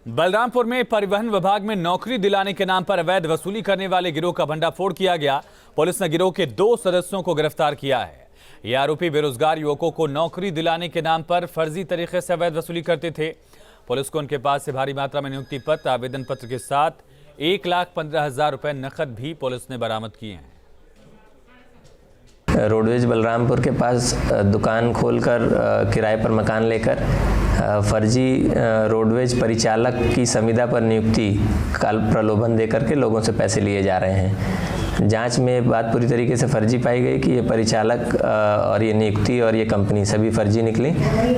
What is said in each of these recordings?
बलरामपुर में परिवहन विभाग में नौकरी दिलाने के नाम पर अवैध वसूली करने वाले गिरोह का भंडाफोड़ किया गया। पुलिस ने गिरोह के 2 सदस्यों को गिरफ्तार किया है। ये आरोपी बेरोजगार युवकों को नौकरी दिलाने के नाम पर फर्जी तरीके से अवैध वसूली करते थे। पुलिस को उनके पास से भारी मात्रा में नियुक्ति पत्र, आवेदन पत्र के साथ 1,15,000 रुपए नकद भी पुलिस ने बरामद किए हैं। रोडवेज बलरामपुर के पास दुकान खोलकर किराए पर मकान लेकर फर्जी रोडवेज परिचालक की संविदा पर नियुक्ति काल प्रलोभन देकर के लोगों से पैसे लिए जा रहे हैं। जांच में बात पूरी तरीके से फर्जी पाई गई कि ये परिचालक और ये नियुक्ति और ये कंपनी सभी फर्जी निकली।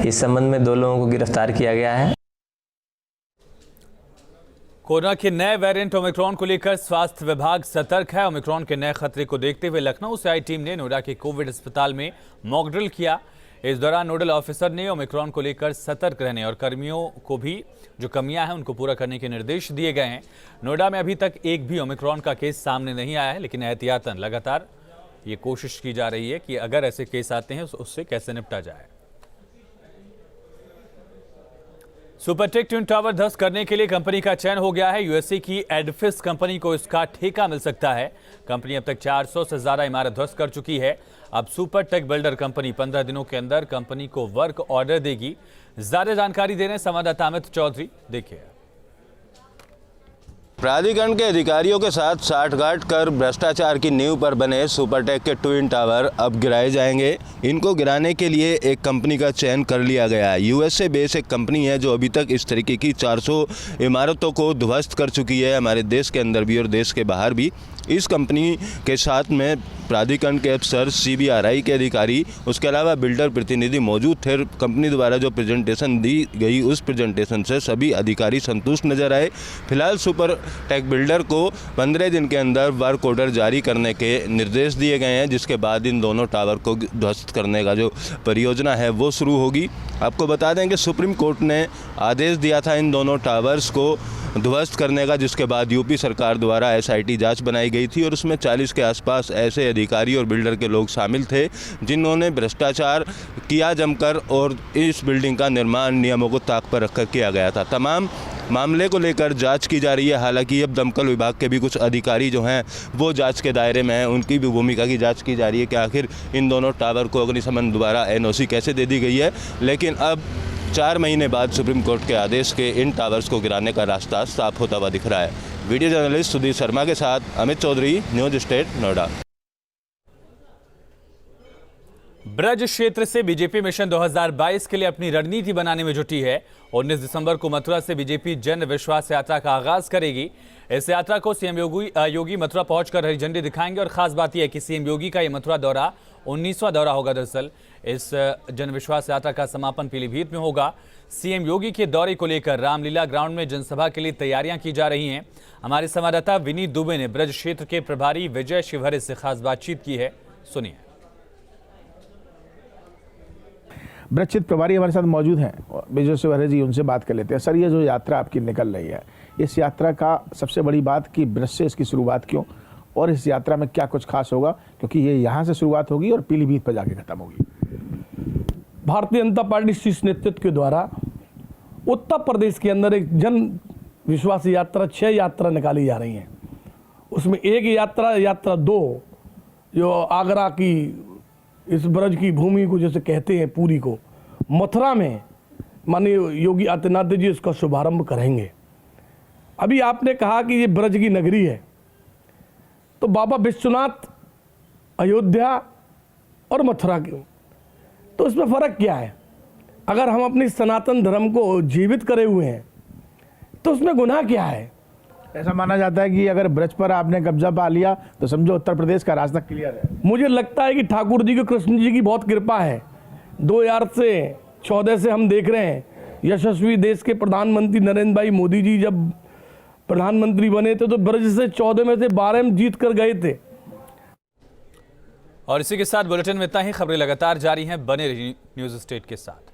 इस संबंध में 2 लोगों को गिरफ्तार किया गया है। कोरोना के नए वेरिएंट ओमिक्रॉन को लेकर स्वास्थ्य विभाग सतर्क है। ओमिक्रॉन के नए खतरे को देखते हुए लखनऊ से आई टीम ने नोएडा के कोविड अस्पताल में मॉक ड्रिल किया। इस दौरान नोडल ऑफिसर ने ओमिक्रॉन को लेकर सतर्क रहने और कर्मियों को भी जो कमियां हैं उनको पूरा करने के निर्देश दिए गए हैं। नोएडा में अभी तक एक भी ओमिक्रॉन का केस सामने नहीं आया है, लेकिन एहतियातन लगातार ये कोशिश की जा रही है कि अगर ऐसे केस आते हैं उससे कैसे निपटा जाए। सुपरटेक ट्विन टावर ध्वस्त करने के लिए कंपनी का चयन हो गया है। यूएसए की एडफिस कंपनी को इसका ठेका मिल सकता है। कंपनी अब तक 400 से ज्यादा इमारत ध्वस्त कर चुकी है। अब सुपरटेक बिल्डर कंपनी 15 दिनों के अंदर कंपनी को वर्क ऑर्डर देगी। ज्यादा जानकारी दे रहे हैं संवाददाता अमित चौधरी, देखिए। प्राधिकरण के अधिकारियों के साथ साठगांठ कर भ्रष्टाचार की नींव पर बने सुपरटेक के ट्विन टावर अब गिराए जाएंगे। इनको गिराने के लिए एक कंपनी का चयन कर लिया गया है। यूएसए बेस एक कंपनी है जो अभी तक इस तरीके की 400 इमारतों को ध्वस्त कर चुकी है, हमारे देश के अंदर भी और देश के बाहर भी। इस कंपनी के साथ में प्राधिकरण के अफसर, सीबीआरआई के अधिकारी, उसके अलावा बिल्डर प्रतिनिधि मौजूद थे। कंपनी द्वारा जो प्रेजेंटेशन दी गई उस प्रेजेंटेशन से सभी अधिकारी संतुष्ट नजर आए। फिलहाल सुपर टेक बिल्डर को 15 दिन के अंदर वर्क ऑर्डर जारी करने के निर्देश दिए गए हैं, जिसके बाद इन दोनों टावर को ध्वस्त करने का जो परियोजना है वो शुरू होगी। आपको बता दें कि सुप्रीम कोर्ट ने आदेश दिया था इन दोनों टावर्स को ध्वस्त करने का, जिसके बाद यूपी सरकार द्वारा एसआईटी जांच बनाई गई थी और उसमें 40 के आसपास ऐसे अधिकारी और बिल्डर के लोग शामिल थे जिन्होंने भ्रष्टाचार किया जमकर, और इस बिल्डिंग का निर्माण नियमों को ताक पर रखकर किया गया था। तमाम मामले को लेकर जांच की जा रही है। हालांकि अब दमकल विभाग के भी कुछ अधिकारी जो हैं वो जांच के दायरे में हैं, उनकी भी भूमिका की जांच की जा रही है कि आखिर इन दोनों टावर को अग्निशमन द्वारा एनओसी कैसे दे दी गई है। लेकिन अब 4 महीने बाद सुप्रीम कोर्ट के आदेश के इन टावर्स को गिराने का रास्ता साफ होता हुआ दिख रहा है। वीडियो जर्नलिस्ट सुधीर शर्मा के साथ अमित चौधरी, न्यूज स्टेट, नोएडा। ब्रज क्षेत्र से बीजेपी मिशन 2022 के लिए अपनी रणनीति बनाने में जुटी है। 19 दिसंबर को मथुरा से बीजेपी जन विश्वास यात्रा का आगाज करेगी। इस यात्रा को सीएम योगी मथुरा पहुंचकर हरी झंडी दिखाएंगे और खास बात यह है कि सीएम योगी का ये मथुरा दौरा 19वां दौरा होगा। दरअसल इस जन विश्वास यात्रा का समापन पीलीभीत में होगा। सीएम योगी के दौरे को लेकर रामलीला ग्राउंड में जनसभा के लिए तैयारियां की जा रही हैं। हमारे संवाददाता विनीत दुबे ने ब्रज क्षेत्र के प्रभारी विजय शिवहरे से खास बातचीत की है, सुनिए। ब्रज क्षेत्र प्रभारी हमारे साथ मौजूद हैं, विजय शिवहरे जी, उनसे बात कर लेते हैं। सर, ये जो यात्रा आपकी निकल रही है, इस यात्रा का सबसे बड़ी बात कि ब्रज से इसकी शुरुआत क्यों, और इस यात्रा में क्या कुछ खास होगा, क्योंकि ये यहाँ से शुरुआत होगी और पीलीभीत पर जाके खत्म होगी। भारतीय जनता पार्टी शीर्ष नेतृत्व के द्वारा उत्तर प्रदेश के अंदर एक जन विश्वास यात्रा 6 यात्रा निकाली जा रही हैं। उसमें एक यात्रा 2 जो आगरा की इस ब्रज की भूमि को जैसे कहते हैं पूरी को, मथुरा में माननीय योगी आदित्यनाथ जी इसका शुभारंभ करेंगे। अभी आपने कहा कि ये ब्रज की नगरी है, तो बाबा विश्वनाथ, अयोध्या और मथुरा की, तो इसमें फ़र्क क्या है? अगर हम अपनी सनातन धर्म को जीवित करे हुए हैं तो उसमें गुनाह क्या है? ऐसा माना जाता है कि अगर ब्रज पर आपने कब्जा पा लिया तो समझो उत्तर प्रदेश का रास्ता क्लियर है। मुझे लगता है कि ठाकुर जी की, कृष्ण जी की बहुत कृपा है। 2014 से हम देख रहे हैं यशस्वी देश के प्रधानमंत्री नरेंद्र भाई मोदी जी जब प्रधानमंत्री बने थे तो ब्रज से 14 में से 12 में जीत कर गए थे। और इसी के साथ बुलेटिन में इतना ही। खबरें लगातार जारी हैं, बने रहिए न्यूज स्टेट के साथ।